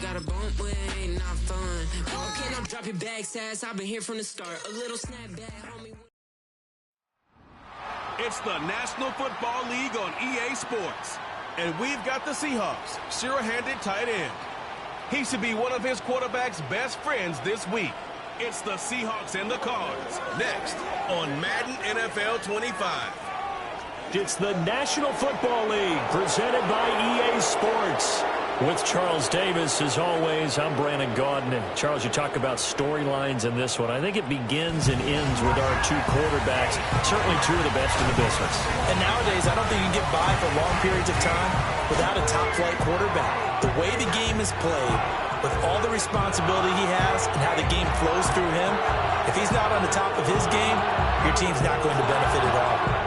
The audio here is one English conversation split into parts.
got a bump, but it ain't not fun. Okay, now drop your bag, sass. I've been here from the start. A little snapback, homie. It's the National Football League on EA Sports. And we've got the Seahawks, sure-handed tight end. He should be one of his quarterback's best friends this week. It's the Seahawks and the Cards, next on Madden NFL 25. It's the National Football League presented by EA Sports. With Charles Davis, as always, I'm Brandon Gaudin. And Charles, you talk about storylines in this one. I think it begins and ends with our two quarterbacks, certainly two of the best in the business. And nowadays, I don't think you can get by for long periods of time without a top-flight quarterback. The way the game is played, with all the responsibility he has and how the game flows through him, if he's not on the top of his game, your team's not going to benefit at all.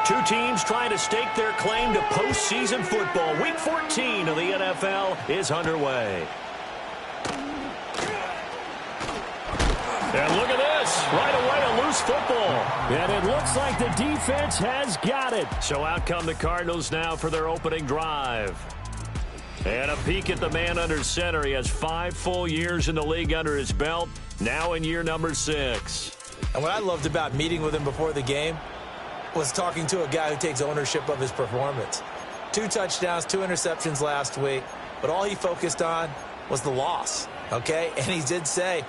Two teams trying to stake their claim to postseason football. Week 14 of the NFL is underway. And look at this. Right away, a loose football. And it looks like the defense has got it. So out come the Cardinals now for their opening drive. And a peek at the man under center. He has 5 full years in the league under his belt, now in year number 6. And what I loved about meeting with him before the game was talking to a guy who takes ownership of his performance. 2 touchdowns, 2 interceptions last week, but all he focused on was the loss, okay? And he did say,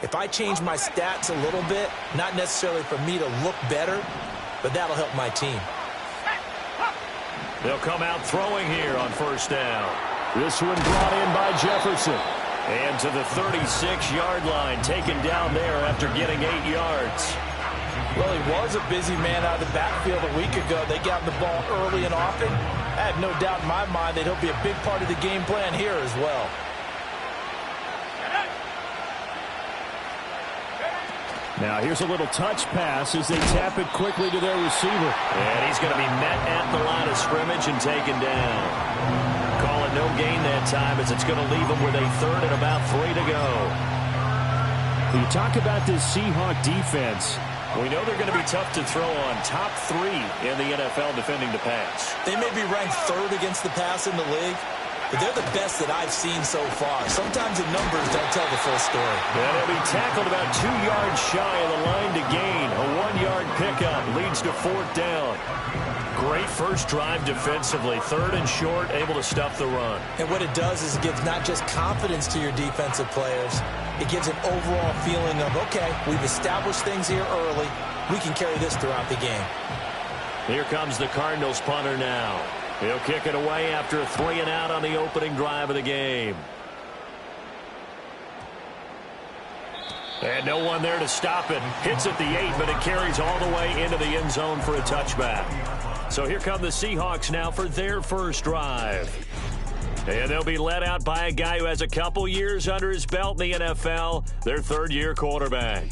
if I change my stats a little bit, not necessarily for me to look better, but that'll help my team. They'll come out throwing here on first down. This one brought in by Jefferson. And to the 36-yard line, taken down there after getting 8 yards. Well, he was a busy man out of the backfield a week ago. They got the ball early and often. I have no doubt in my mind that he'll be a big part of the game plan here as well. Now here's a little touch pass as they tap it quickly to their receiver. And he's going to be met at the line of scrimmage and taken down. Call it no gain that time as it's going to leave him with a third and about 3 to go. You talk about this Seahawk defense. We know they're going to be tough to throw on. Top 3 in the NFL defending the pass. They may be ranked 3rd against the pass in the league, but they're the best that I've seen so far. Sometimes the numbers don't tell the full story. And he'll be tackled about 2 yards shy of the line to gain. A 1-yard pickup leads to 4th down. Great first drive defensively. 3rd and short, able to stuff the run. And what it does is it gives not just confidence to your defensive players, it gives an overall feeling of, okay, we've established things here early. We can carry this throughout the game. Here comes the Cardinals punter now. He'll kick it away after a 3 and out on the opening drive of the game. And no one there to stop it. Hits at the 8, but it carries all the way into the end zone for a touchback. So here come the Seahawks now for their first drive. And they'll be led out by a guy who has a couple years under his belt in the NFL, their 3rd-year quarterback.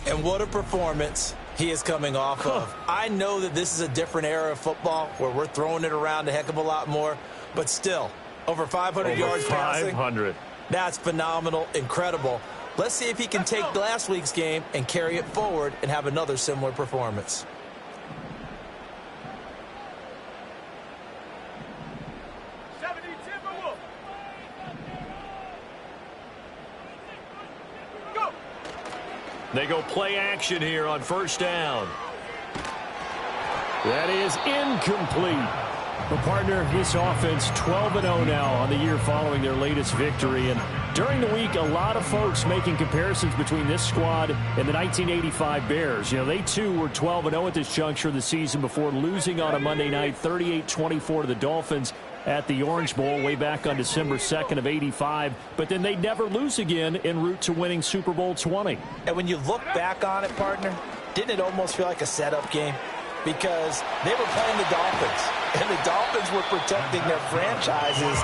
And what a performance he is coming off of. I know that this is a different era of football where we're throwing it around a heck of a lot more, but still, over 500 yards passing. 500. That's phenomenal, incredible. Let's see if he can take last week's game and carry it forward and have another similar performance. They go play action here on first down. That is incomplete. Well, partner, this offense 12-0 now on the year following their latest victory. And during the week, a lot of folks making comparisons between this squad and the 1985 Bears. You know, they too were 12-0 at this juncture of the season before losing on a Monday night 38-24 to the Dolphins at the Orange Bowl way back on December 2nd of '85. But then they'd never lose again en route to winning Super Bowl 20. And when you look back on it, partner, didn't it almost feel like a setup game? Because they were playing the Dolphins, and the Dolphins were protecting their franchise's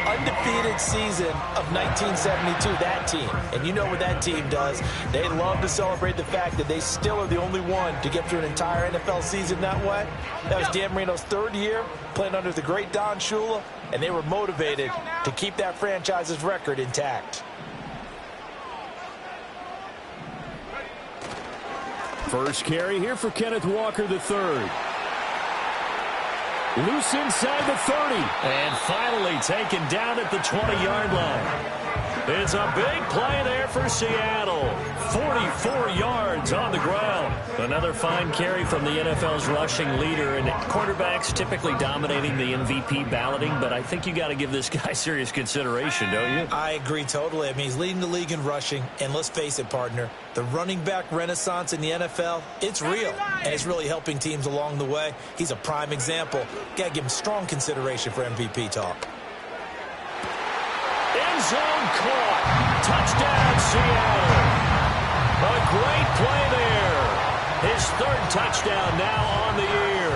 undefeated season of 1972, that team. And you know what that team does. They love to celebrate the fact that they still are the only one to get through an entire NFL season that way. That was Dan Marino's 3rd year, playing under the great Don Shula. and they were motivated to keep that franchise's record intact. First carry here for Kenneth Walker III. Loose inside the 30. And finally taken down at the 20-yard line. It's a big play there for Seattle. 44 yards on the ground. Another fine carry from the NFL's rushing leader. And quarterbacks typically dominating the MVP balloting, but I think you got to give this guy serious consideration, don't you? I agree totally. I mean, he's leading the league in rushing. And let's face it, partner, the running back renaissance in the NFL, it's real. And it's really helping teams along the way. He's a prime example. Got to give him strong consideration for MVP talk. End zone caught. Touchdown, Seattle. A great play there. His third touchdown now on the year.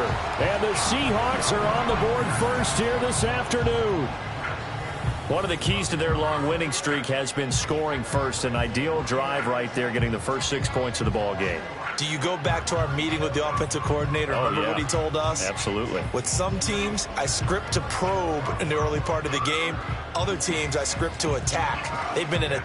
And the Seahawks are on the board first here this afternoon. One of the keys to their long winning streak has been scoring first. An ideal drive right there, getting the first 6 points of the ball game. Do you go back to our meeting with the offensive coordinator? Remember what he told us? Absolutely. With some teams, I script to probe in the early part of the game. Other teams, I script to attack. They've been in a...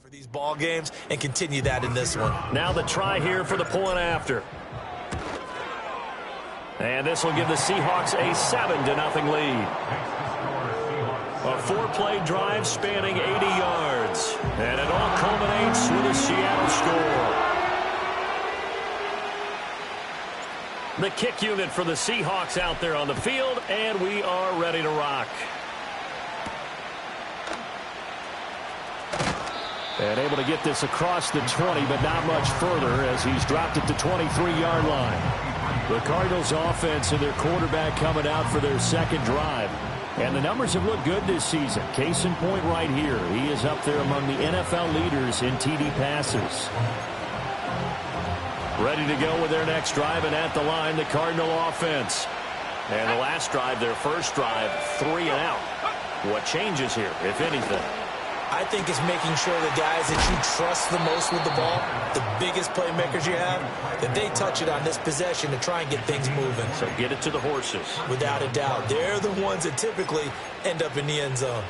for these ball games and continue that in this one. Now the try here for the point after. And this will give the Seahawks a 7-0 lead. A 4-play drive spanning 80 yards. And it all culminates with a Seattle score. The kick unit for the Seahawks out there on the field, and we are ready to rock. And able to get this across the 20, but not much further as he's dropped it to 23-yard line. The Cardinals offense and their quarterback coming out for their second drive. And the numbers have looked good this season. Case in point right here. He is up there among the NFL leaders in TD passes. Ready to go with their next drive, and at the line, the Cardinal offense. And the last drive, their first drive, 3 and out. What changes here, if anything? I think it's making sure the guys that you trust the most with the ball, the biggest playmakers you have, that they touch it on this possession to try and get things moving. So get it to the horses. Without a doubt. They're the ones that typically end up in the end zone.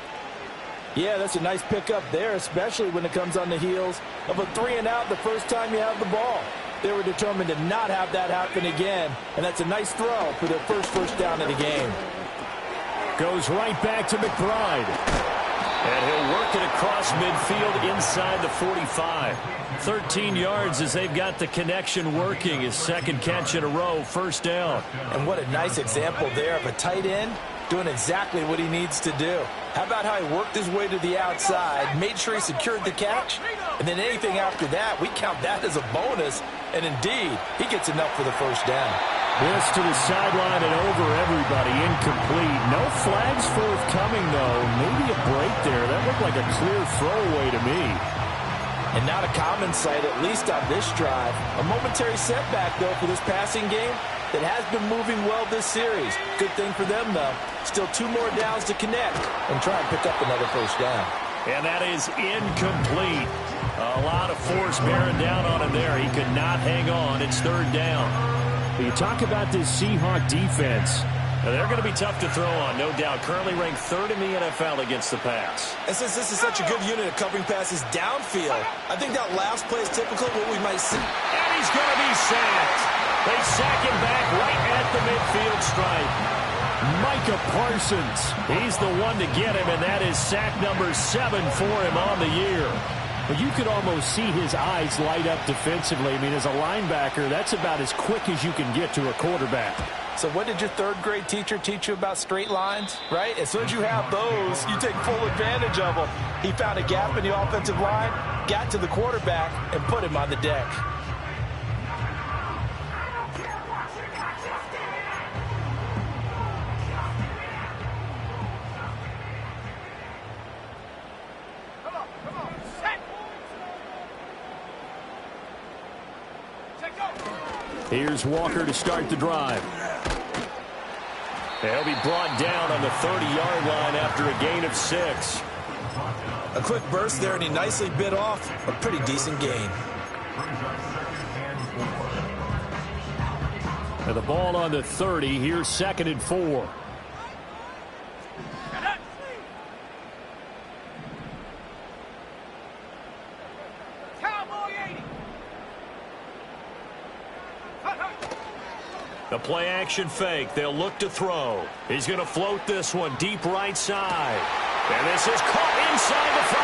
Yeah, that's a nice pickup there, especially when it comes on the heels of a 3 and out the first time you have the ball. They were determined to not have that happen again, and that's a nice throw for their first down of the game. Goes right back to McBride. And he'll work it across midfield inside the 45. 13 yards as they've got the connection working. His second catch in a row, first down. And what a nice example there of a tight end doing exactly what he needs to do. How about how he worked his way to the outside, made sure he secured the catch, and then anything after that, we count that as a bonus. And indeed, he gets enough for the first down. This to the sideline and over everybody, incomplete. No flags forthcoming, though. Maybe a break there. That looked like a clear throwaway to me. And not a common sight, at least on this drive. A momentary setback, though, for this passing game that has been moving well this series. Good thing for them, though. Still 2 more downs to connect and try and pick up another first down. And that is incomplete. A lot of force bearing down on him there. He could not hang on. It's third down. You talk about this Seahawk defense. They're going to be tough to throw on, no doubt. Currently ranked 3rd in the NFL against the pass. And since this is such a good unit of covering passes downfield, I think that last play is typical of what we might see. And he's going to be sacked. They sack him back right at the midfield stripe. Micah Parsons, he's the one to get him, and that is sack number 7 for him on the year. But you could almost see his eyes light up defensively. I mean, as a linebacker, that's about as quick as you can get to a quarterback. So what did your 3rd grade teacher teach you about straight lines, right? As soon as you have those, you take full advantage of them. He found a gap in the offensive line, got to the quarterback, and put him on the deck. Here's Walker to start the drive. He'll be brought down on the 30-yard line after a gain of 6. A quick burst there, and he nicely bit off a pretty decent gain. And the ball on the 30. Here's 2nd and 4. The play action fake. They'll look to throw. He's going to float this one deep right side. And this is caught inside the 5.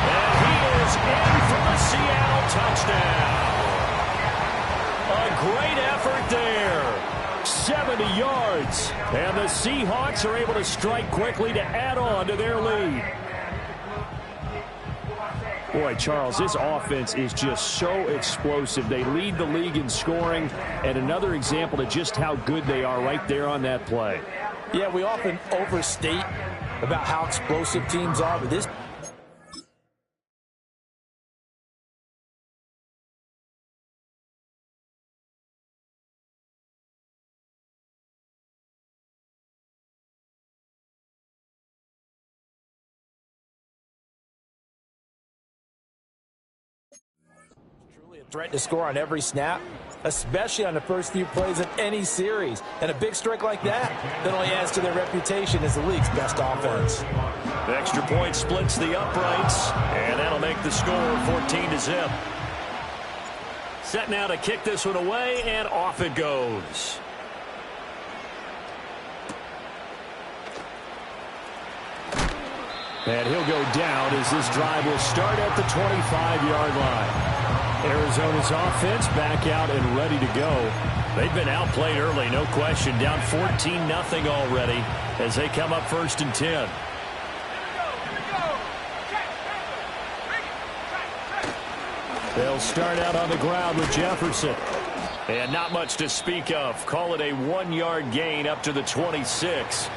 And he is in for the Seattle touchdown. A great effort there. 70 yards. And the Seahawks are able to strike quickly to add on to their lead. Boy, Charles, this offense is just so explosive. They lead the league in scoring, and another example of just how good they are right there on that play. Yeah, we often overstate about how explosive teams are, but this threat to score on every snap, especially on the first few plays of any series. And a big strike like that only adds to their reputation as the league's best offense. The extra point splits the uprights, and that'll make the score 14-0. Set now to kick this one away, and off it goes. And he'll go down as this drive will start at the 25-yard line. Arizona's offense back out and ready to go. They've been outplayed early, no question. Down 14-0 already as they come up 1st and 10. They'll start out on the ground with Jefferson. And not much to speak of. Call it a 1-yard gain up to the 26.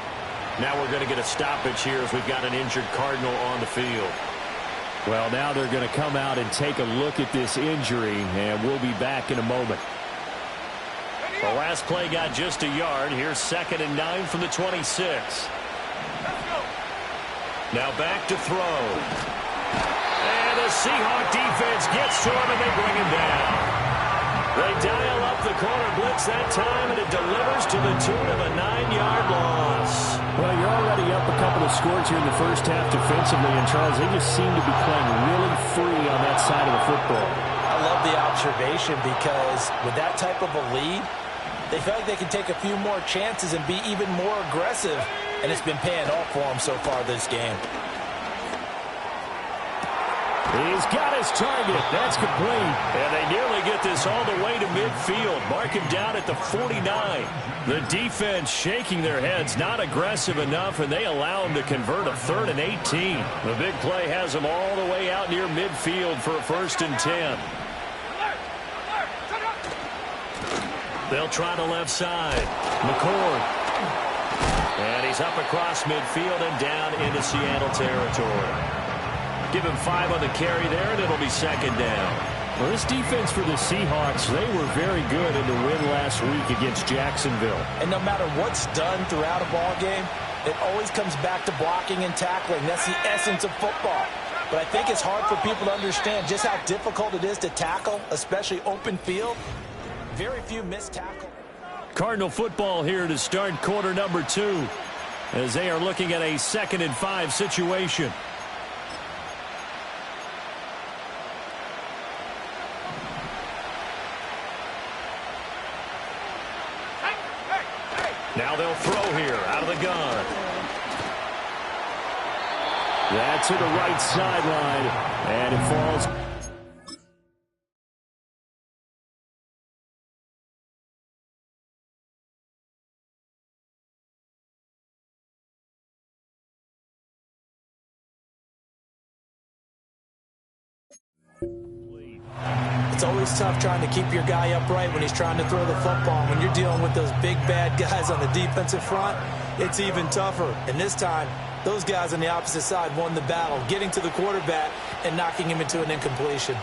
Now we're going to get a stoppage here as we've got an injured Cardinal on the field. Well, now they're going to come out and take a look at this injury, and we'll be back in a moment. The last play got just a yard. Here's 2nd and 9 from the 26. Now back to throw. And the Seahawk defense gets to him, and they bring him down. They dial up the corner blitz that time, and it delivers to the tune of a 9-yard loss. Well, you're already up a couple of scores here in the first half defensively, and Charles, they just seem to be playing really free on that side of the football. I love the observation because with that type of a lead, they feel like they can take a few more chances and be even more aggressive, and it's been paying off for them so far this game. He's got his target. That's complete. And they nearly get this all the way to midfield. Mark him down at the 49. The defense shaking their heads, not aggressive enough, and they allow him to convert a 3rd and 18. The big play has them all the way out near midfield for a 1st and 10. They'll try the left side. McCord. And he's up across midfield and down into Seattle territory. Give him 5 on the carry there, and it'll be 2nd down. Well, this defense for the Seahawks, they were very good in the win last week against Jacksonville. And no matter what's done throughout a ball game, it always comes back to blocking and tackling. That's the essence of football. But I think it's hard for people to understand just how difficult it is to tackle, especially open field. Very few missed tackles. Cardinal football here to start quarter number 2 as they are looking at a 2nd and 5 situation. Now they'll throw here out of the gun. That's to the right sideline, and it falls. It's always tough trying to keep your guy upright when he's trying to throw the football. When you're dealing with those big, bad guys on the defensive front, it's even tougher. And this time, those guys on the opposite side won the battle, getting to the quarterback and knocking him into an incompletion.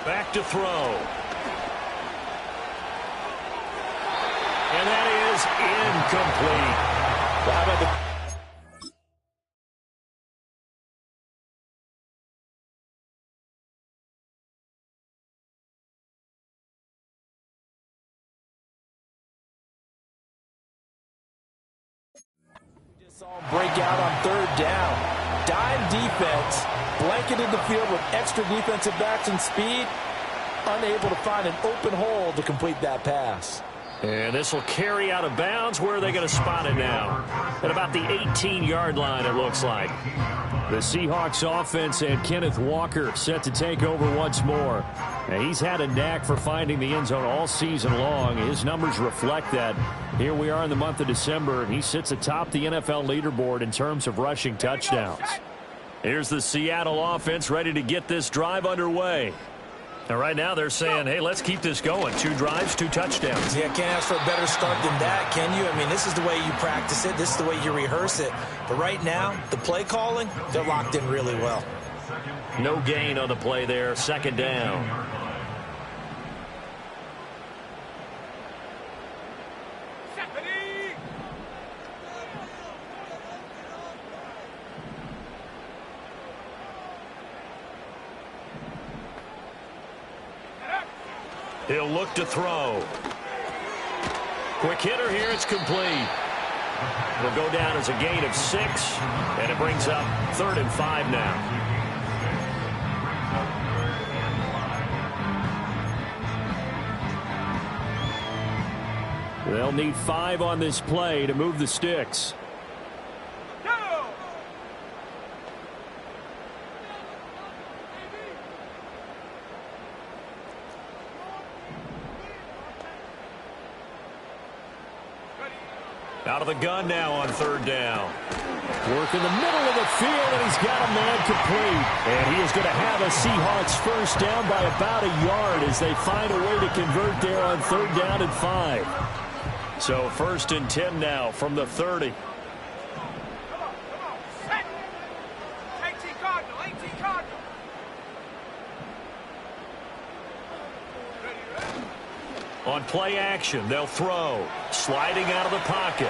Back to throw. And that is incomplete. Well, how about the saw him break out on third down. Dime defense, blanketed the field with extra defensive backs and speed, unable to find an open hole to complete that pass. And this will carry out of bounds. Where are they going to spot it now? At about the 18-yard line, it looks like. The Seahawks offense and Kenneth Walker set to take over once more. And he's had a knack for finding the end zone all season long. His numbers reflect that. Here we are in the month of December, and he sits atop the NFL leaderboard in terms of rushing touchdowns. Here's the Seattle offense ready to get this drive underway. And right now they're saying, hey, let's keep this going. 2 drives, 2 touchdowns. Yeah, can't ask for a better start than that, can you? I mean, this is the way you practice it. This is the way you rehearse it. But right now, the play calling, they're locked in really well. No gain on the play there. 2nd down. He'll look to throw. Quick hitter here. It's complete. It'll go down as a gain of 6, and it brings up 3rd and 5 now. They'll need 5 on this play to move the sticks. Out of the gun now on 3rd down. Work in the middle of the field, and he's got a man complete. And he is going to have a Seahawks first down by about a yard as they find a way to convert there on 3rd down and 5. So 1st and 10 now from the 30. On play action, they'll throw. Sliding out of the pocket.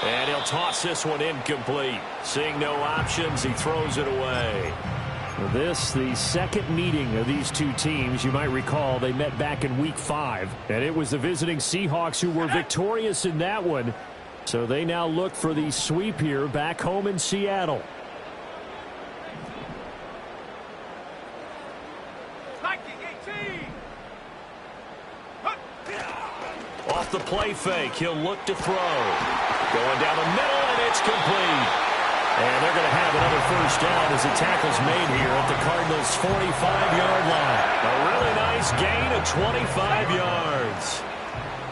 And he'll toss this one incomplete. Seeing no options, he throws it away. This, the second meeting of these two teams. You might recall they met back in Week 5. And it was the visiting Seahawks who were victorious in that one. So they now look for the sweep here back home in Seattle. Off the play fake, he'll look to throw. Going down the middle, and it's complete. And they're going to have another first down as the tackle's made here at the Cardinals' 45-yard line. A really nice gain of 25 yards.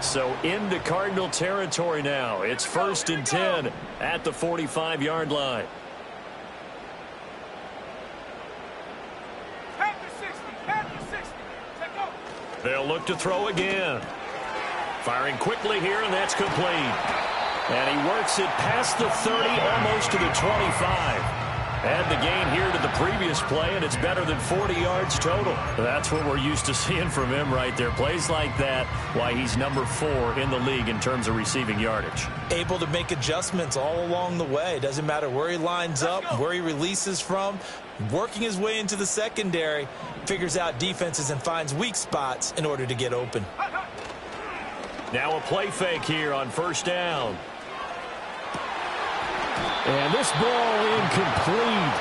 So into Cardinal territory now. It's 1st and 10 at the 45-yard line. They'll look to throw again. Firing quickly here, and that's complete. And he works it past the 30, almost to the 25. Add the gain here to the previous play, and it's better than 40 yards total. That's what we're used to seeing from him right there. Plays like that, why he's number 4 in the league in terms of receiving yardage. Able to make adjustments all along the way. Doesn't matter where he lines up, where he releases from. Working his way into the secondary, figures out defenses and finds weak spots in order to get open. Now a play fake here on 1st down. And this ball incomplete.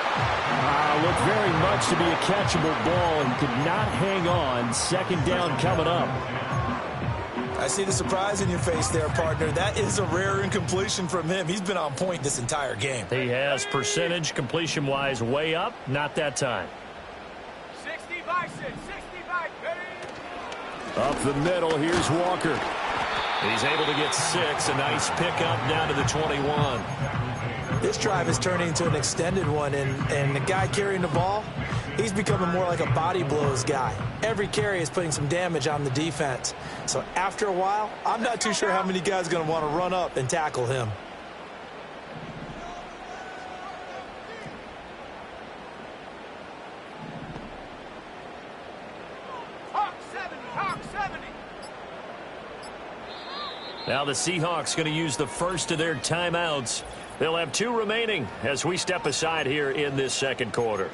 Looked very much to be a catchable ball and could not hang on. 2nd down coming up. I see the surprise in your face there, partner. That is a rare incompletion from him. He's been on point this entire game. He has percentage completion-wise way up. Not that time. 65, 65, Up the middle, here's Walker. He's able to get 6. A nice pickup down to the 21. This drive is turning into an extended one, and the guy carrying the ball, he's becoming more like a body blows guy. Every carry is putting some damage on the defense. So after a while, I'm not too sure how many guys are going to want to run up and tackle him. Now the Seahawks going to use the first of their timeouts. They'll have 2 remaining as we step aside here in this second quarter.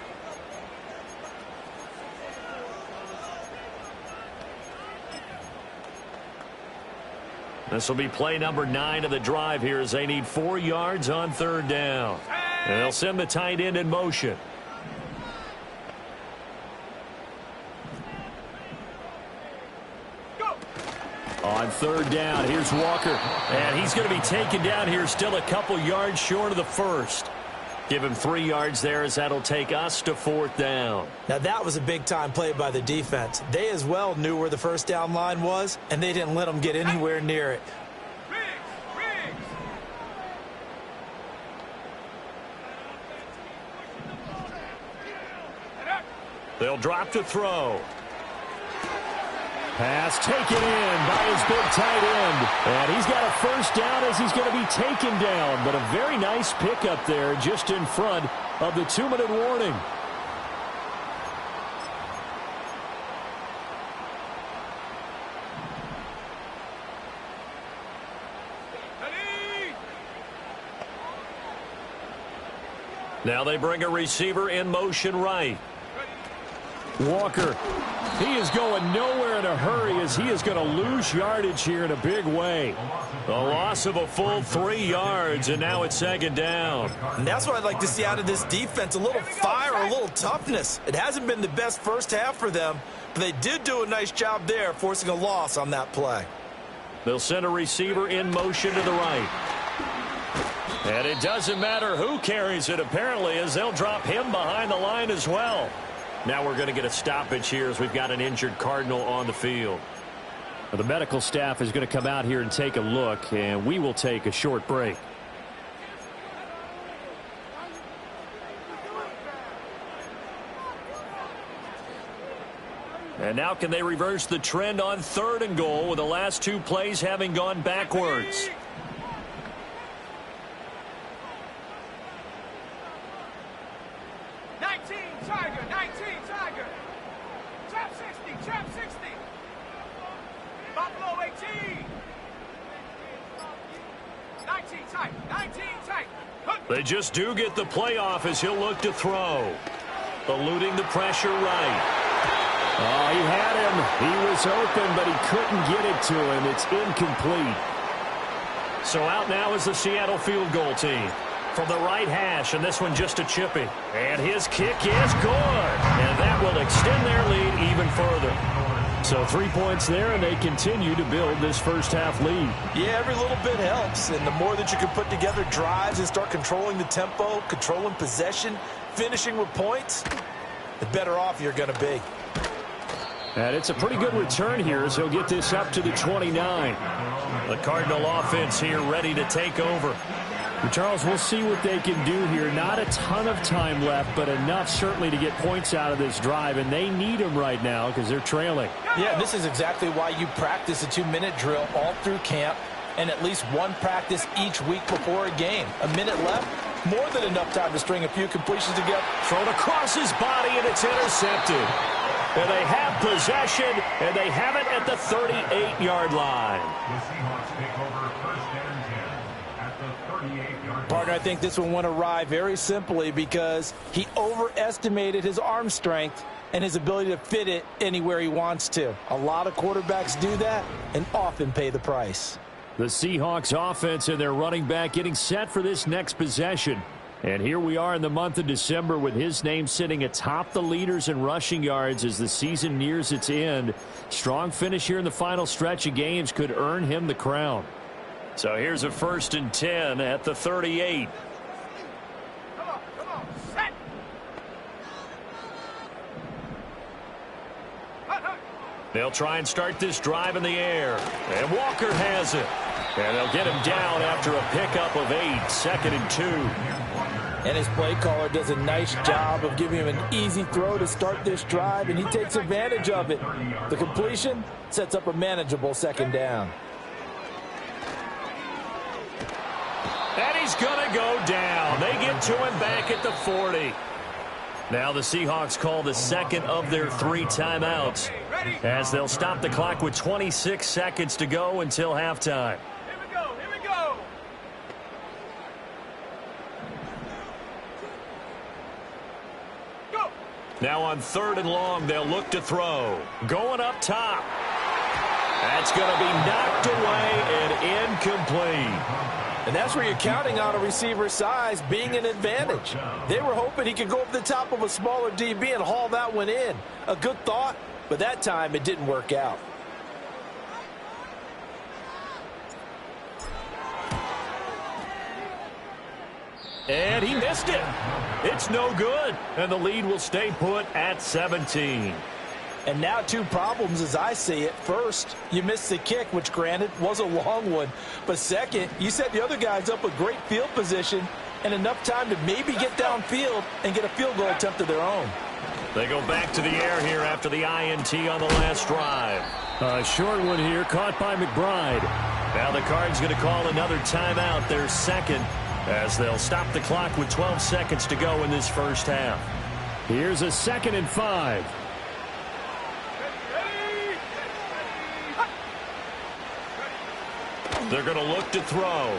This will be play number 9 of the drive here as they need 4 yards on 3rd down. And they'll send the tight end in motion. On 3rd down, here's Walker. And he's going to be taken down here, still a couple yards short of the first. Give him 3 yards there as that'll take us to 4th down. Now that was a big-time play by the defense. They as well knew where the first down line was, and they didn't let them get anywhere near it. They'll drop to throw. Pass taken in by his big tight end. And he's got a first down as he's going to be taken down. But a very nice pickup there just in front of the 2-minute warning. Now they bring a receiver in motion right. Walker, he is going nowhere in a hurry as he is going to lose yardage here in a big way. A loss of a full 3 yards, and now it's 2nd down. And that's what I'd like to see out of this defense, a little fire, a little toughness. It hasn't been the best first half for them, but they did do a nice job there, forcing a loss on that play. They'll send a receiver in motion to the right. And it doesn't matter who carries it, apparently, as they'll drop him behind the line as well. Now we're going to get a stoppage here as we've got an injured Cardinal on the field. The medical staff is going to come out here and take a look, and we will take a short break. And now can they reverse the trend on 3rd and goal with the last 2 plays having gone backwards? They just do get the playoff as he'll look to throw. Eluding the pressure right. Oh, he had him. He was open, but he couldn't get it to him. It's incomplete. So out now is the Seattle field goal team. From the right hash, and this one just a chipping. And his kick is good. And that will extend their lead even further. So 3 points there, and they continue to build this first half lead. Yeah, every little bit helps, and the more that you can put together drives and start controlling the tempo, controlling possession, finishing with points, the better off you're going to be. And it's a pretty good return here as he'll get this up to the 29. The Cardinal offense here ready to take over. Charles, we'll see what they can do here. Not a ton of time left, but enough certainly to get points out of this drive, and they need them right now because they're trailing. Yeah, this is exactly why you practice a 2-minute drill all through camp and at least one practice each week before a game. A minute left, more than enough time to string a few completions together. Thrown across his body, and it's intercepted. And they have possession, and they have it at the 38-yard line. The Seahawks take over 1st and 10 at the 38-yard line. Partner, I think this one went awry very simply because he overestimated his arm strength and his ability to fit it anywhere he wants to. A lot of quarterbacks do that and often pay the price. The Seahawks offense and their running back getting set for this next possession. And here we are in the month of December with his name sitting atop the leaders in rushing yards as the season nears its end. Strong finish here in the final stretch of games could earn him the crown. So here's a 1st and 10 at the 38. Come on, set. They'll try and start this drive in the air. And Walker has it. And they'll get him down after a pickup of 8, 2nd and 2. And his play caller does a nice job of giving him an easy throw to start this drive, and he takes advantage of it. The completion sets up a manageable 2nd down. And he's going to go down. They get to him back at the 40. Now the Seahawks call the second of their 3 timeouts as they'll stop the clock with 26 seconds to go until halftime. Now on 3rd and long, they'll look to throw. Going up top. That's going to be knocked away and incomplete. And that's where you're counting on a receiver's size being an advantage. They were hoping he could go over the top of a smaller DB and haul that one in. A good thought, but that time it didn't work out. And he missed it. It's no good. And the lead will stay put at 17. And now 2 problems as I see it. First, you missed the kick, which granted was a long one. But second, you set the other guys up with great field position and enough time to maybe get downfield and get a field goal attempt of their own. They go back to the air here after the INT on the last drive. A short one here, caught by McBride. Now the Cards going to call another timeout, their second, as they'll stop the clock with 12 seconds to go in this first half. Here's a 2nd and 5. They're going to look to throw.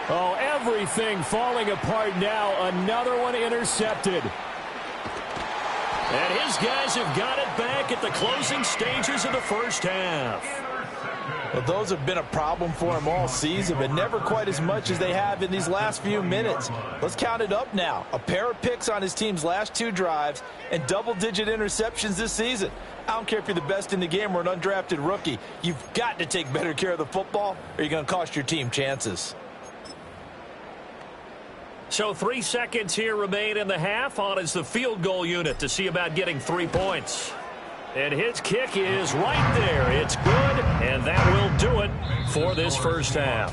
Oh, everything falling apart now. Another one intercepted. And his guys have got it back at the closing stages of the first half. Well, those have been a problem for him all season, but never quite as much as they have in these last few minutes. Let's count it up now. A pair of picks on his team's last 2 drives and double-digit interceptions this season. I don't care if you're the best in the game or an undrafted rookie. You've got to take better care of the football or you're going to cost your team chances. So 3 seconds here remain in the half. On is the field goal unit to see about getting 3 points. And his kick is right there. It's good, and that will do it for this first half.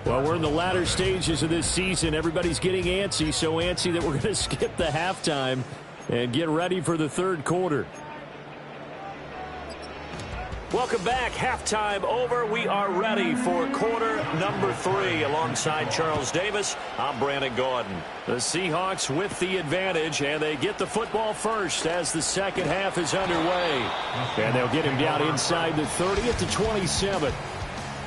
Well, we're in the latter stages of this season. Everybody's getting antsy, so antsy that we're going to skip the halftime and get ready for the 3rd quarter. Welcome back. Halftime over. We are ready for quarter number 3. Alongside Charles Davis, I'm Brandon Gordon. The Seahawks with the advantage, and they get the football first as the second half is underway. And they'll get him down inside the 30 at the 27.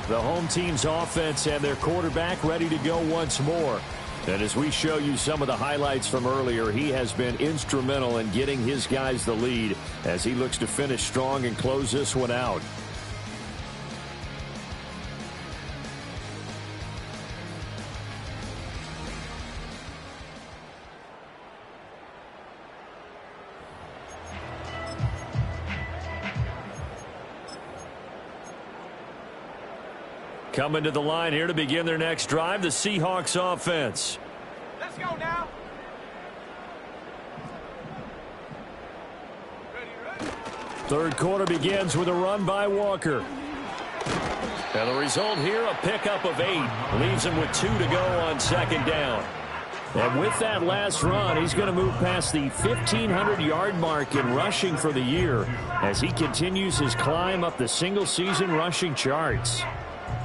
The home team's offense and their quarterback ready to go once more. And as we show you some of the highlights from earlier, he has been instrumental in getting his guys the lead as he looks to finish strong and close this one out. Coming to the line here to begin their next drive, the Seahawks offense. Let's go now. Third quarter begins with a run by Walker. And the result here, a pickup of 8. Leaves him with 2 to go on 2nd down. And with that last run, he's going to move past the 1,500-yard mark in rushing for the year as he continues his climb up the single-season rushing charts.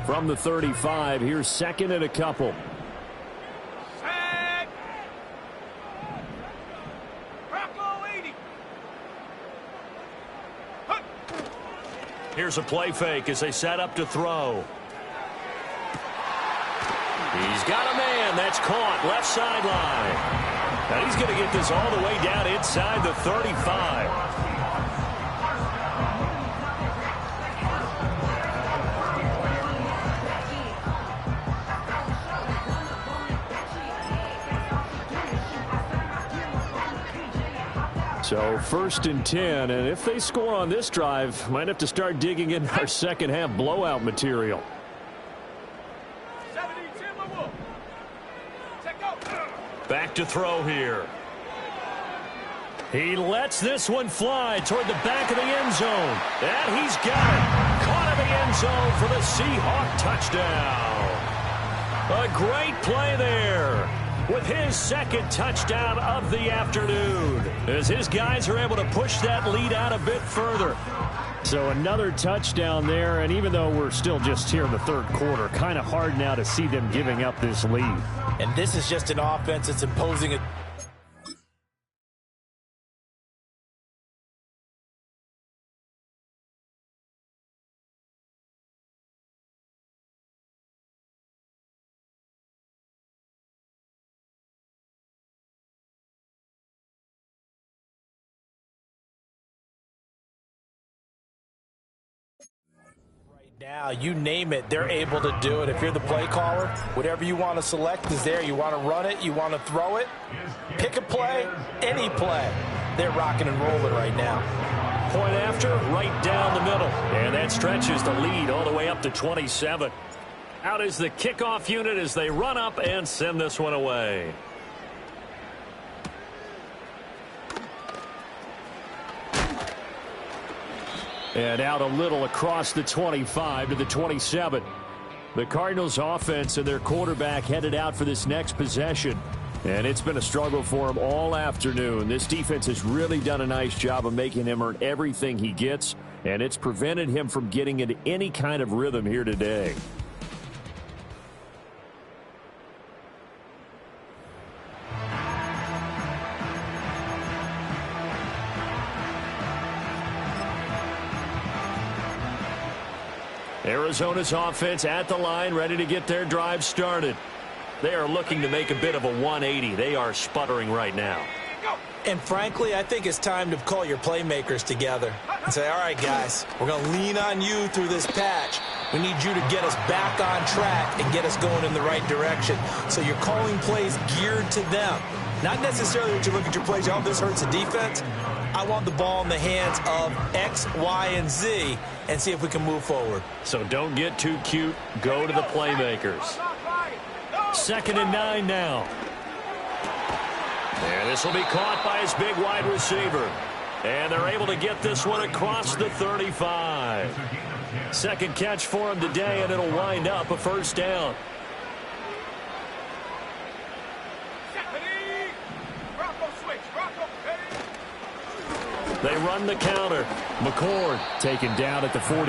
From the 35, here's 2nd and a couple. Set. Brocco 80. Hup. Here's a play fake as they set up to throw. He's got a man. That's caught left sideline. Now he's going to get this all the way down inside the 35. So 1st and 10, and if they score on this drive, might have to start digging in our second half blowout material. 70, Timberwolf. Check out. Back to throw here. He lets this one fly toward the back of the end zone. And he's got it. Caught in the end zone for the Seahawk touchdown. A great play there with his 2nd touchdown of the afternoon, as his guys are able to push that lead out a bit further. So another touchdown there, and even though we're still just here in the 3rd quarter, kind of hard now to see them giving up this lead. And this is just an offense that's imposing a Now, you name it, they're able to do it. If you're the play caller, whatever you want to select is there. You want to run it, you want to throw it, pick a play, any play. They're rocking and rolling right now. Point after, right down the middle. And that stretches the lead all the way up to 27. Out is the kickoff unit as they run up and send this one away. And out a little across the 25 to the 27. The Cardinals offense and their quarterback headed out for this next possession. And it's been a struggle for him all afternoon. This defense has really done a nice job of making him earn everything he gets. And it's prevented him from getting into any kind of rhythm here today. Arizona's offense at the line, ready to get their drive started. They are looking to make a bit of a 180. They are sputtering right now. And frankly, I think it's time to call your playmakers together and say, all right, guys, we're going to lean on you through this patch. We need you to get us back on track and get us going in the right direction. So you're calling plays geared to them. Not necessarily that you look at your plays, oh, this hurts the defense. I want the ball in the hands of X, Y, and Z and see if we can move forward. So don't get too cute. Go to the playmakers. 2nd and 9 now. And this will be caught by his big wide receiver. And they're able to get this one across the 35. Second catch for him today, and it'll wind up a first down. They run the counter. McCord taken down at the 42.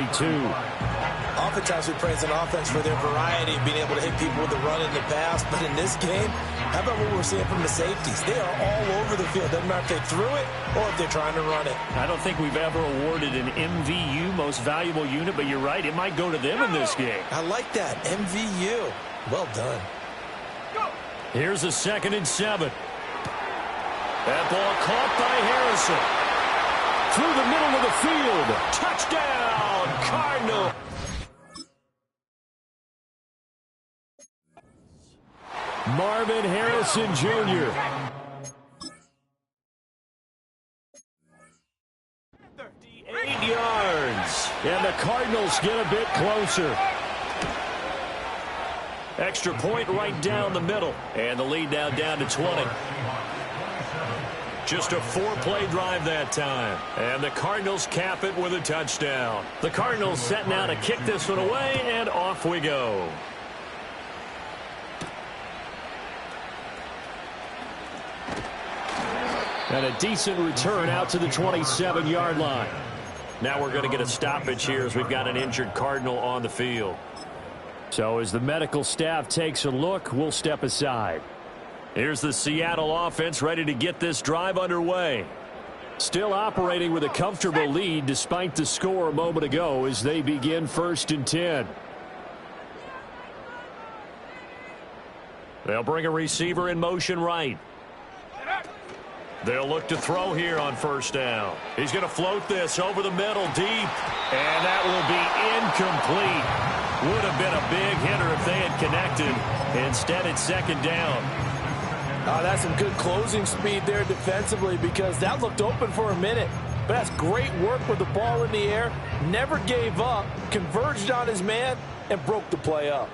Oftentimes we praise an offense for their variety of being able to hit people with the run in the pass. But in this game, how about what we're seeing from the safeties? They are all over the field. Doesn't matter if they threw it or if they're trying to run it. I don't think we've ever awarded an MVU, most valuable unit, but you're right. It might go to them in this game. I like that. MVU. Well done. Here's a 2nd and 7. That ball caught by Harrison. Through the middle of the field. Touchdown, Cardinal. Marvin Harrison Jr. Yards. And the Cardinals get a bit closer. Extra point right down the middle. And the lead now down to 20. Just a 4-play drive that time. And the Cardinals cap it with a touchdown. The Cardinals set now to kick this one away, and off we go. And a decent return out to the 27-yard line. Now we're going to get a stoppage here as we've got an injured Cardinal on the field. So as the medical staff takes a look, we'll step aside. Here's the Seattle offense ready to get this drive underway. Still operating with a comfortable lead despite the score a moment ago as they begin 1st and 10. They'll bring a receiver in motion right. They'll look to throw here on 1st down. He's going to float this over the middle deep. And that will be incomplete. Would have been a big hitter if they had connected. Instead, it's 2nd down. That's some good closing speed there defensively because that looked open for a minute. But that's great work with the ball in the air. Never gave up, converged on his man, and broke the play up.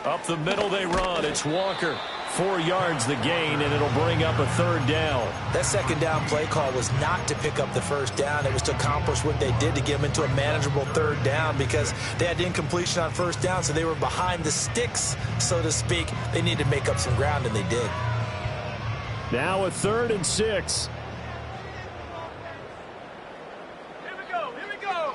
Up the middle they run. It's Walker. 4 yards the gain, and it'll bring up a 3rd down. That 2nd down play call was not to pick up the 1st down. It was to accomplish what they did to get them into a manageable 3rd down because they had incompletion on 1st down, so they were behind the sticks, so to speak. They needed to make up some ground, and they did. Now a 3rd and 6. Here we go. Here we go.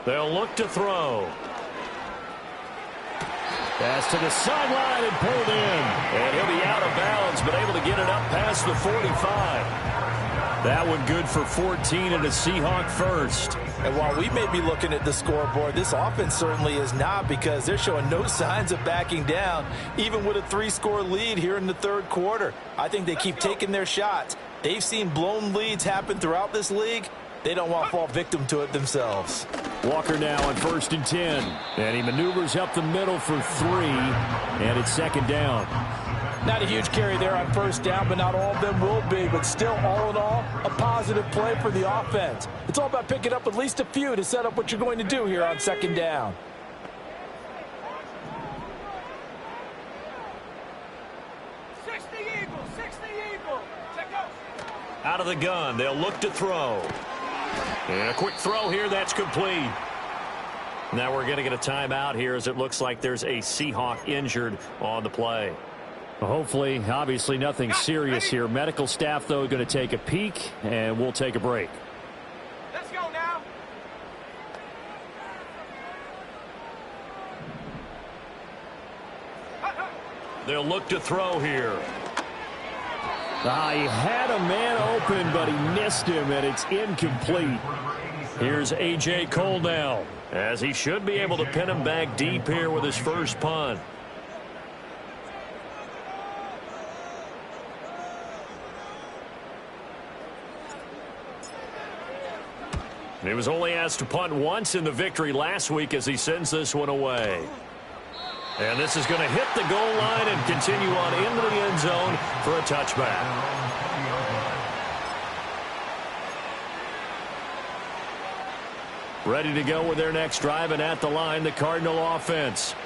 They'll look to throw. Pass to the sideline and pulled in. And he'll be out of bounds, but able to get it up past the 45. That one good for 14 and a Seahawk first. And while we may be looking at the scoreboard, this offense certainly is not, because they're showing no signs of backing down, even with a 3-score lead here in the third quarter. I think they keep taking their shots. They've seen blown leads happen throughout this league. They don't want to fall victim to it themselves. Walker now on 1st and 10. And he maneuvers up the middle for 3. And it's 2nd down. Not a huge carry there on 1st down, but not all of them will be. But still, all in all, a positive play for the offense. It's all about picking up at least a few to set up what you're going to do here on 2nd down. Out of the gun, they'll look to throw. And a quick throw here, that's complete. Now we're going to get a timeout here, as it looks like there's a Seahawk injured on the play. Well, hopefully, obviously nothing serious here. Medical staff, though, going to take a peek, and we'll take a break. Let's go now. They'll look to throw here. He had a man open, but he missed him, and it's incomplete. Here's A.J. Cole now, as he should be able to pin him back deep here with his first punt. He was only asked to punt once in the victory last week as he sends this one away. And this is going to hit the goal line and continue on into the end zone for a touchback. Ready to go with their next drive, and at the line, the Cardinal offense.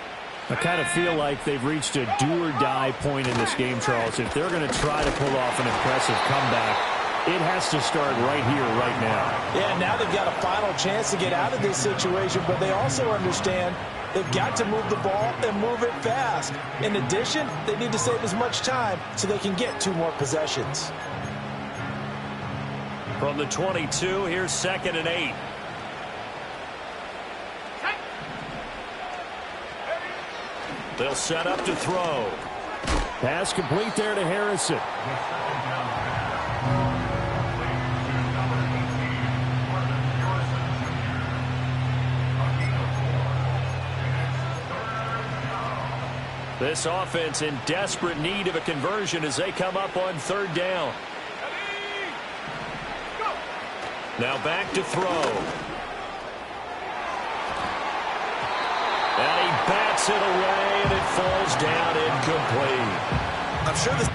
I kind of feel like they've reached a do-or-die point in this game, Charles. If they're going to try to pull off an impressive comeback, it has to start right here, right now. Yeah, now they've got a final chance to get out of this situation, but they also understand they've got to move the ball and move it fast. In addition, they need to save as much time so they can get 2 more possessions. From the 22, here's 2nd and 8. They'll set up to throw. Pass complete there to Harrison. This offense in desperate need of a conversion as they come up on 3rd down. Now back to throw. And he bats it away, and it falls down incomplete. I'm sure this...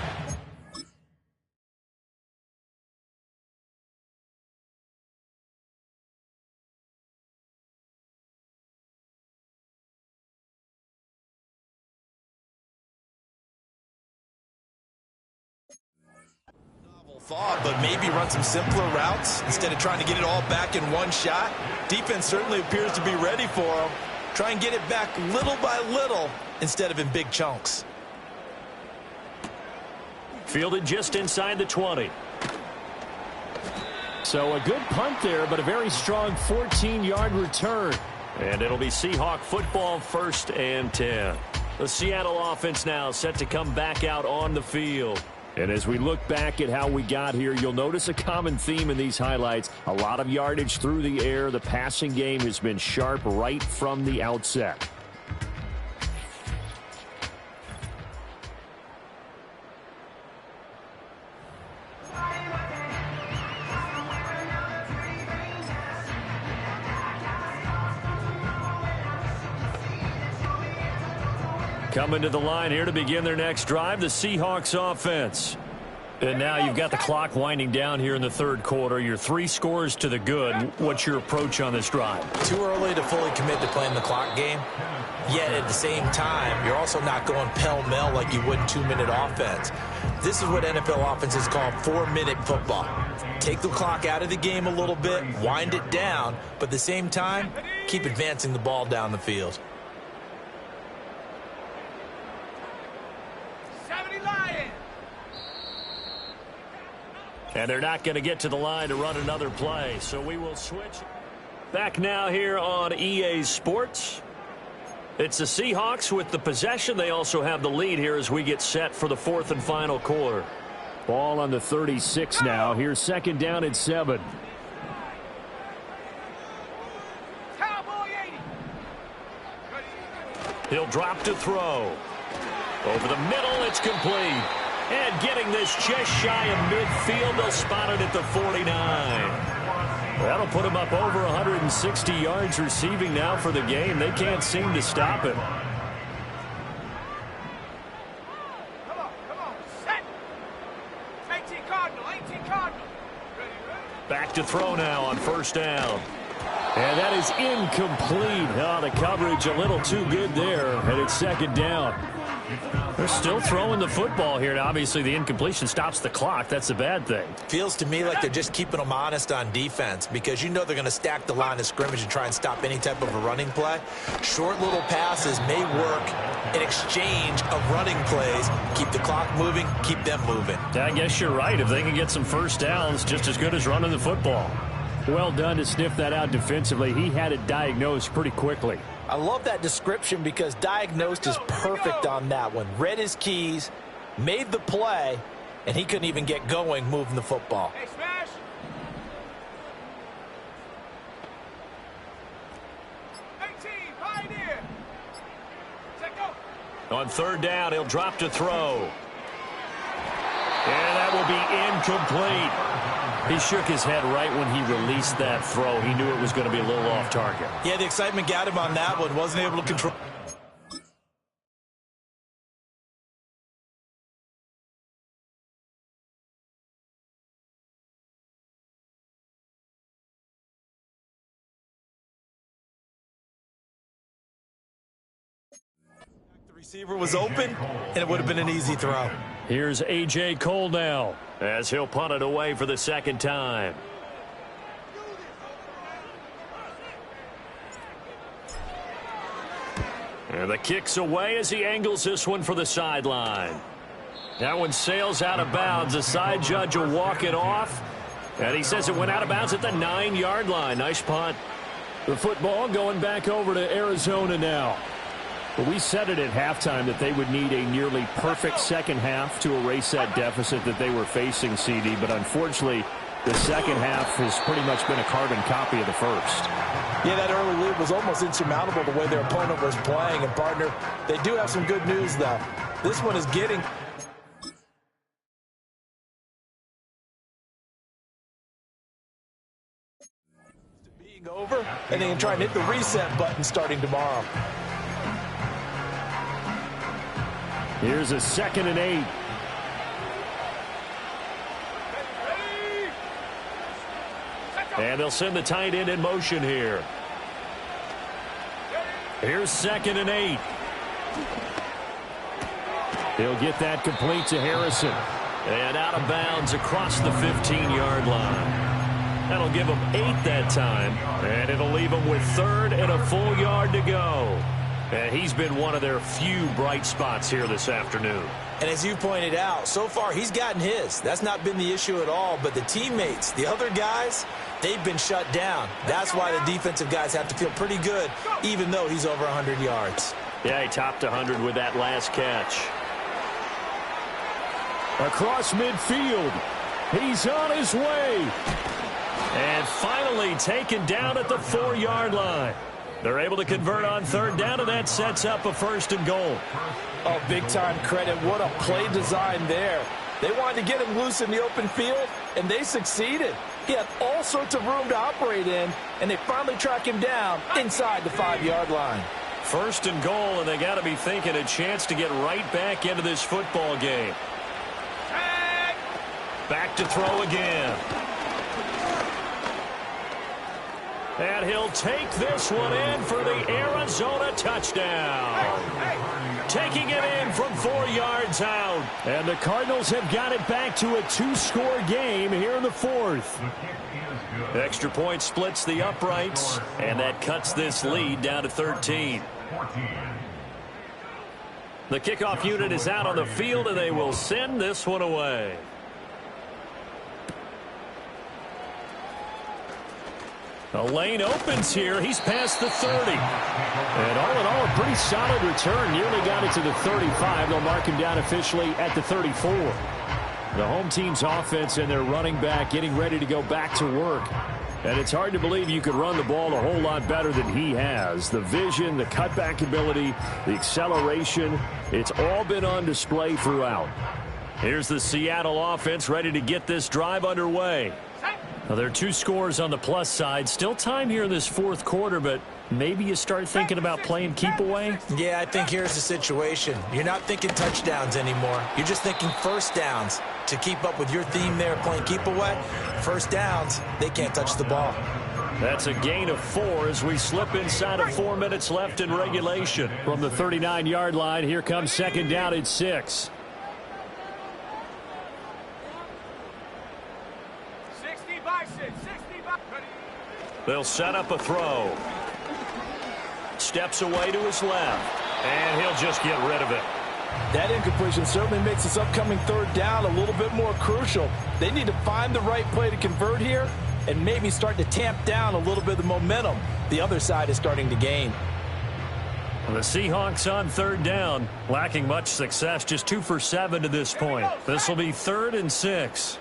thought, but maybe run some simpler routes instead of trying to get it all back in one shot. Defense certainly appears to be ready for them. Try and get it back little by little instead of in big chunks. Fielded just inside the 20. So a good punt there, but a very strong 14-yard return. And it'll be Seahawk football, 1st and 10. The Seattle offense now set to come back out on the field. And as we look back at how we got here, you'll notice a common theme in these highlights. A lot of yardage through the air. The passing game has been sharp right from the outset. Coming to the line here to begin their next drive, the Seahawks offense. And now you've got the clock winding down here in the 3rd quarter. You're 3 scores to the good. What's your approach on this drive? Too early to fully commit to playing the clock game. Yet at the same time, you're also not going pell-mell like you would in 2-minute offense. This is what NFL offenses call 4-minute football. Take the clock out of the game a little bit, wind it down, but at the same time, keep advancing the ball down the field. And they're not going to get to the line to run another play, so we will switch. Back now here on EA Sports. It's the Seahawks with the possession. They also have the lead here as we get set for the 4th and final quarter. Ball on the 36 now. Here's second down and 7. He'll drop to throw. Over the middle, it's complete. And getting this just shy of midfield, they'll spot it at the 49. That'll put him up over 160 yards receiving now for the game. They can't seem to stop him. Back to throw now on first down. And that is incomplete. Oh, the coverage a little too good there, and it's second down. They're still throwing the football here, and obviously the incompletion stops the clock. That's a bad thing. Feels to me like they're just keeping them honest on defense because you know they're going to stack the line of scrimmage and try and stop any type of a running play. Short little passes may work in exchange of running plays. Keep the clock moving, keep them moving. I guess you're right. If they can get some first downs, just as good as running the football. Well done to sniff that out defensively. He had it diagnosed pretty quickly. I love that description because diagnosed is perfect on that one. Read his keys, made the play, and he couldn't even get going moving the football. Hey, smash! Pioneer! Set go! On third down, he'll drop to throw. And that will be incomplete. He shook his head right when he released that throw. He knew it was going to be a little off target. Yeah, the excitement got him on that one. Wasn't able to control. The receiver was open, and it would have been an easy throw. Here's A.J. Cole now as he'll punt it away for the second time. And the kick's away as he angles this one for the sideline. That one sails out of bounds. The side judge will walk it off. And he says it went out of bounds at the 9-yard line. Nice punt. The football going back over to Arizona now. But we said it at halftime that they would need a nearly perfect second half to erase that deficit that they were facing, CD. But unfortunately, the second half has pretty much been a carbon copy of the first. Yeah, that early lead was almost insurmountable the way their opponent was playing. And, partner, they do have some good news, though. This one is getting... being over, and they can try and hit the reset button starting tomorrow. Here's a 2nd and 8. And they'll send the tight end in motion here. Here's 2nd and 8. He'll get that complete to Harrison. And out of bounds across the 15-yard line. That'll give him 8 that time. And it'll leave him with 3rd and a full yard to go. And he's been one of their few bright spots here this afternoon. And as you pointed out, so far he's gotten his. That's not been the issue at all. But the teammates, the other guys, they've been shut down. That's why the defensive guys have to feel pretty good, even though he's over 100 yards. Yeah, he topped 100 with that last catch. Across midfield. He's on his way. And finally taken down at the 4-yard line. They're able to convert on 3rd down, and that sets up a 1st and goal. Oh, big-time credit. What a play design there. They wanted to get him loose in the open field, and they succeeded. He had all sorts of room to operate in, and they finally track him down inside the 5-yard line. 1st and goal, and they got to be thinking a chance to get right back into this football game. Back to throw again. And he'll take this one in for the Arizona touchdown. Taking it in from 4 yards out. And the Cardinals have got it back to a 2-score game here in the 4th. Extra point splits the uprights, and that cuts this lead down to 13. The kickoff unit is out on the field, and they will send this one away. The lane opens here. He's past the 30. And all in all, a pretty solid return. Nearly got it to the 35. They'll mark him down officially at the 34. The home team's offense and their running back getting ready to go back to work. And it's hard to believe you could run the ball a whole lot better than he has. The vision, the cutback ability, the acceleration, it's all been on display throughout. Here's the Seattle offense ready to get this drive underway. Now, there are 2 scores on the plus side. Still time here in this fourth quarter, but maybe you start thinking about playing keep away? Yeah, I think here's the situation. You're not thinking touchdowns anymore. You're just thinking first downs. To keep up with your theme there, playing keep away, first downs, they can't touch the ball. That's a gain of 4 as we slip inside of 4 minutes left in regulation. From the 39-yard line, here comes second down at 6. 60 by 6, 60 by... They'll set up a throw. Steps away to his left, and he'll just get rid of it. That incompletion certainly makes this upcoming third down a little bit more crucial. They need to find the right play to convert here and maybe start to tamp down a little bit of the momentum the other side is starting to gain. The Seahawks on third down, lacking much success, just 2 for 7 to this point. This will be 3rd and 6.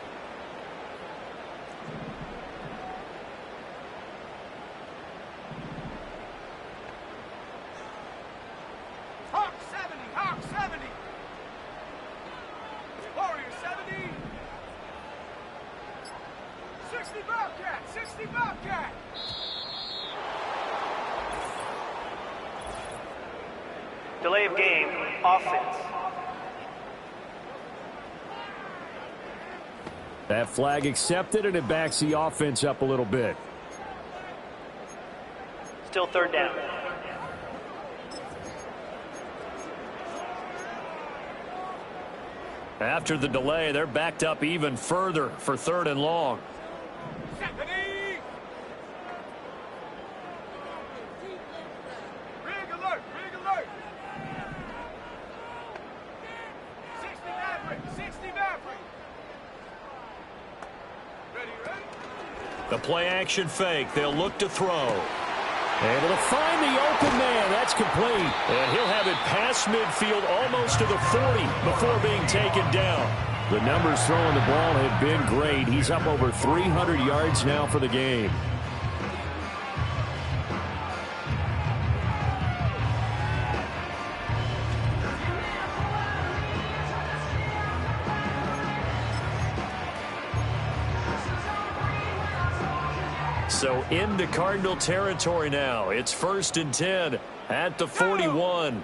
Delay of game, offense. That flag accepted, and it backs the offense up a little bit. Still third down. After the delay, they're backed up even further for 3rd and long. The play-action fake. They'll look to throw. Able to find the open man. That's complete. And he'll have it past midfield almost to the 40 before being taken down. The numbers throwing the ball have been great. He's up over 300 yards now for the game. So into Cardinal territory now. It's 1st and 10 at the 41.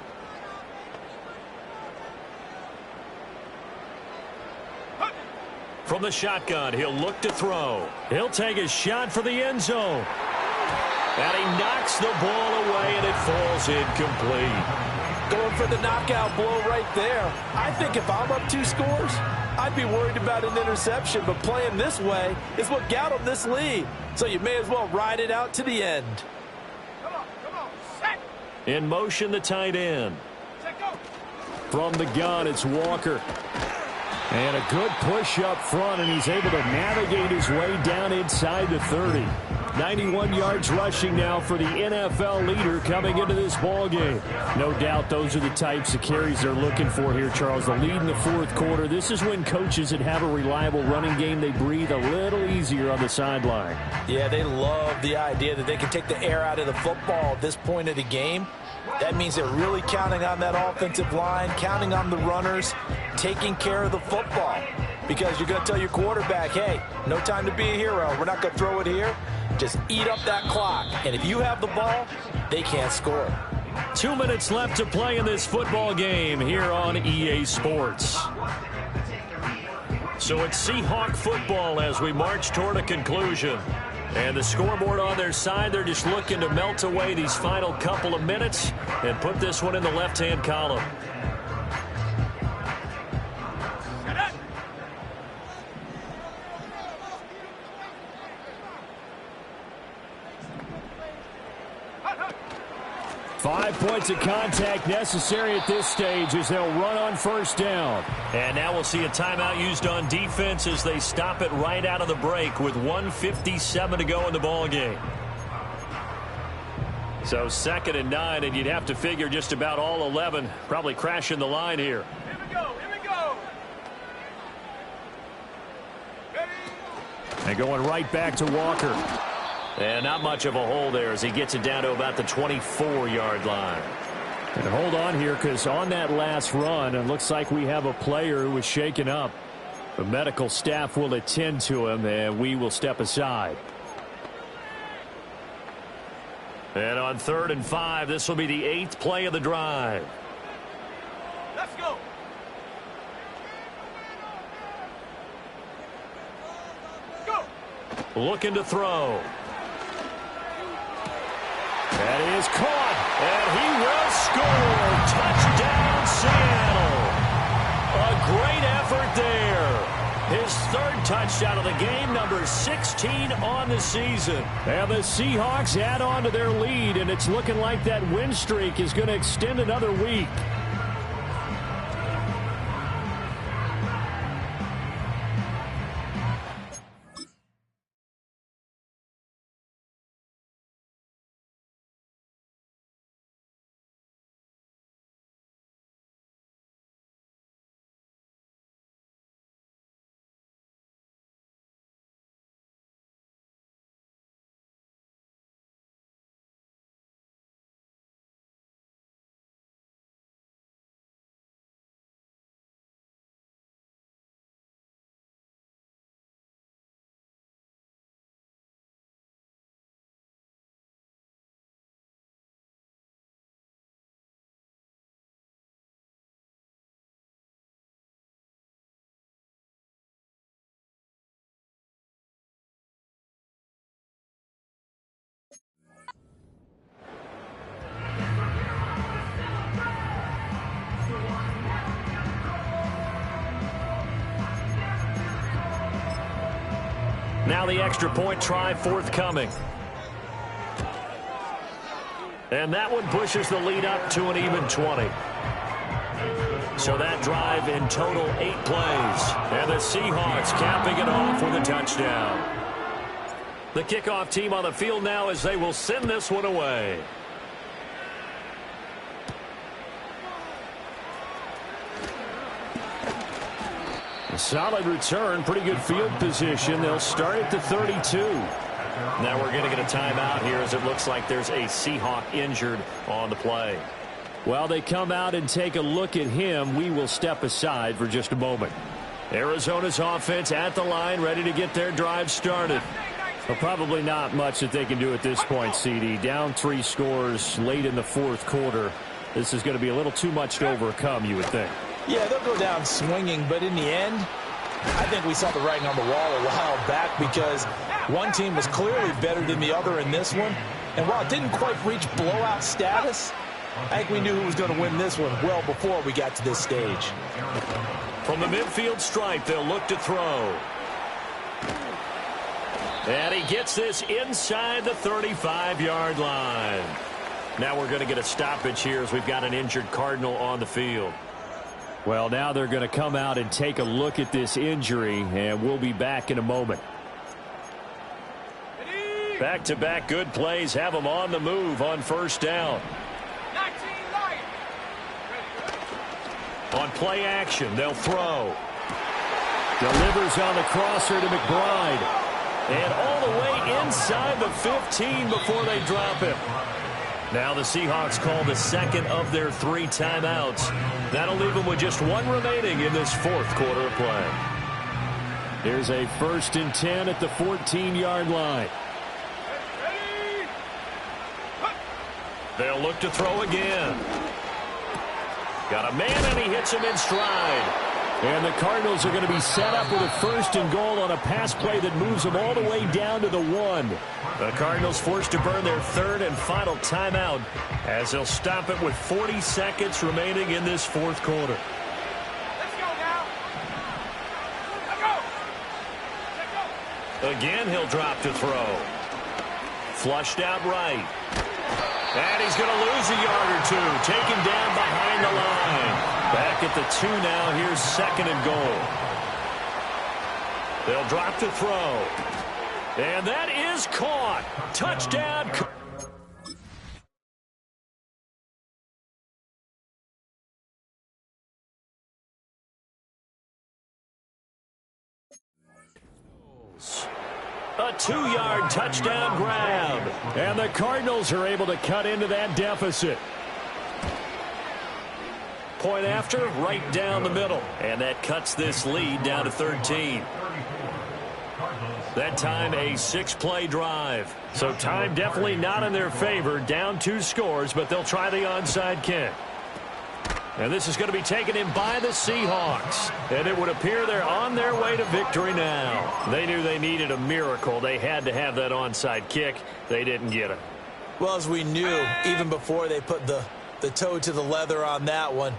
From the shotgun, he'll look to throw. He'll take a shot for the end zone. And he knocks the ball away, and it falls incomplete. Going for the knockout blow right there. I think if I'm up 2 scores, I'd be worried about an interception, but playing this way is what got him this lead. So you may as well ride it out to the end. Come on, set. In motion, the tight end. Set, go. From the gun, it's Walker. And a good push up front, and he's able to navigate his way down inside the 30. 91 yards rushing now for the NFL leader coming into this ball game. No doubt those are the types of carries they're looking for here, Charles. The lead in the fourth quarter. This is when coaches that have a reliable running game, they breathe a little easier on the sideline. Yeah, they love the idea that they can take the air out of the football at this point of the game. That means they're really counting on that offensive line, counting on the runners, taking care of the football. Because you're going to tell your quarterback, hey, no time to be a hero. We're not going to throw it here. Just eat up that clock. And if you have the ball, they can't score. 2 minutes left to play in this football game here on EA Sports. So it's Seahawk football as we march toward a conclusion. And the scoreboard on their side, they're just looking to melt away these final couple of minutes and put this one in the left-hand column. Set up. 5 points of contact necessary at this stage as they'll run on first down. And now we'll see a timeout used on defense as they stop it right out of the break with 1:57 to go in the ball game. So 2nd and 9, and you'd have to figure just about all 11 probably crashing the line here. Here we go, here we go. And going right back to Walker. And not much of a hole there as he gets it down to about the 24-yard line. And hold on here, because on that last run, it looks like we have a player who was shaken up. The medical staff will attend to him, and we will step aside. And on 3rd and 5, this will be the 8th play of the drive. Let's go. Go. Looking to throw. That is caught, and he will score. Touchdown, Seattle. A great effort there. His 3rd touchdown of the game, number 16 on the season. And the Seahawks add on to their lead, and it's looking like that win streak is going to extend another week. Now the extra point try forthcoming. And that one pushes the lead up to an even 20. So that drive in total 8 plays. And the Seahawks capping it off with a touchdown. The kickoff team on the field now as they will send this one away. A solid return, pretty good field position. They'll start at the 32. Now we're going to get a timeout here as it looks like there's a Seahawk injured on the play. While they come out and take a look at him, we will step aside for just a moment. Arizona's offense at the line, ready to get their drive started. Well, probably not much that they can do at this point, CD. Down 3 scores late in the 4th quarter. This is going to be a little too much to overcome, you would think. Yeah, they'll go down swinging, but in the end, I think we saw the writing on the wall a while back because one team was clearly better than the other in this one. And while it didn't quite reach blowout status, I think we knew who was going to win this one well before we got to this stage. From the midfield stripe, they'll look to throw. And he gets this inside the 35-yard line. Now we're going to get a stoppage here as we've got an injured Cardinal on the field. Well, now they're going to come out and take a look at this injury, and we'll be back in a moment. Back-to-back good plays have them on the move on 1st down. On play action, they'll throw. Delivers on the crosser to McBride. And all the way inside the 15 before they drop him. Now the Seahawks call the 2nd of their 3 timeouts. That'll leave them with just 1 remaining in this 4th quarter of play. Here's a 1st and 10 at the 14-yard line. They'll look to throw again. Got a man, and he hits him in stride. And the Cardinals are going to be set up with a 1st and goal on a pass play that moves them all the way down to the 1. The Cardinals forced to burn their 3rd and final timeout as they'll stop it with 40 seconds remaining in this 4th quarter. Let's go now. Let's go. Let's go. Again, he'll drop to throw. Flushed out right. And he's going to lose a yard or 2. Taken down behind the line. Back at the 2 now. Here's 2nd and goal. They'll drop to throw. And that is caught. Touchdown. A 2-yard touchdown grab. And the Cardinals are able to cut into that deficit. Point after, right down the middle. And that cuts this lead down to 13. That time a 6-play drive. So time definitely not in their favor. Down 2 scores, but they'll try the onside kick. And this is going to be taken in by the Seahawks. And it would appear they're on their way to victory now. They knew they needed a miracle. They had to have that onside kick. They didn't get it. Well, as we knew, even before they put the toe to the leather on that one,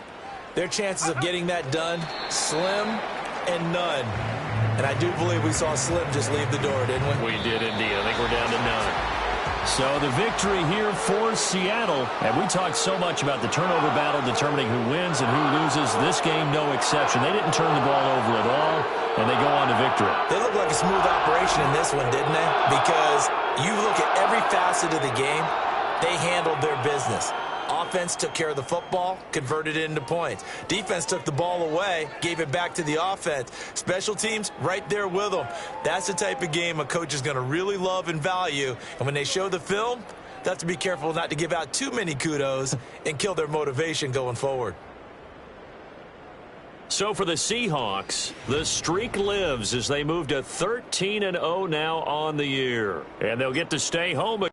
their chances of getting that done, slim and none. And I do believe we saw Slim just leave the door, didn't we? We did indeed. I think we're down to none. So the victory here for Seattle. And we talked so much about the turnover battle determining who wins and who loses. This game, no exception. They didn't turn the ball over at all, and they go on to victory. They look like a smooth operation in this one, didn't they? Because you look at every facet of the game, they handled their business. Offense took care of the football, converted it into points. Defense took the ball away, gave it back to the offense. Special teams, right there with them. That's the type of game a coach is going to really love and value. And when they show the film, they have to be careful not to give out too many kudos and kill their motivation going forward. So for the Seahawks, the streak lives as they move to 13-0 now on the year. And they'll get to stay home.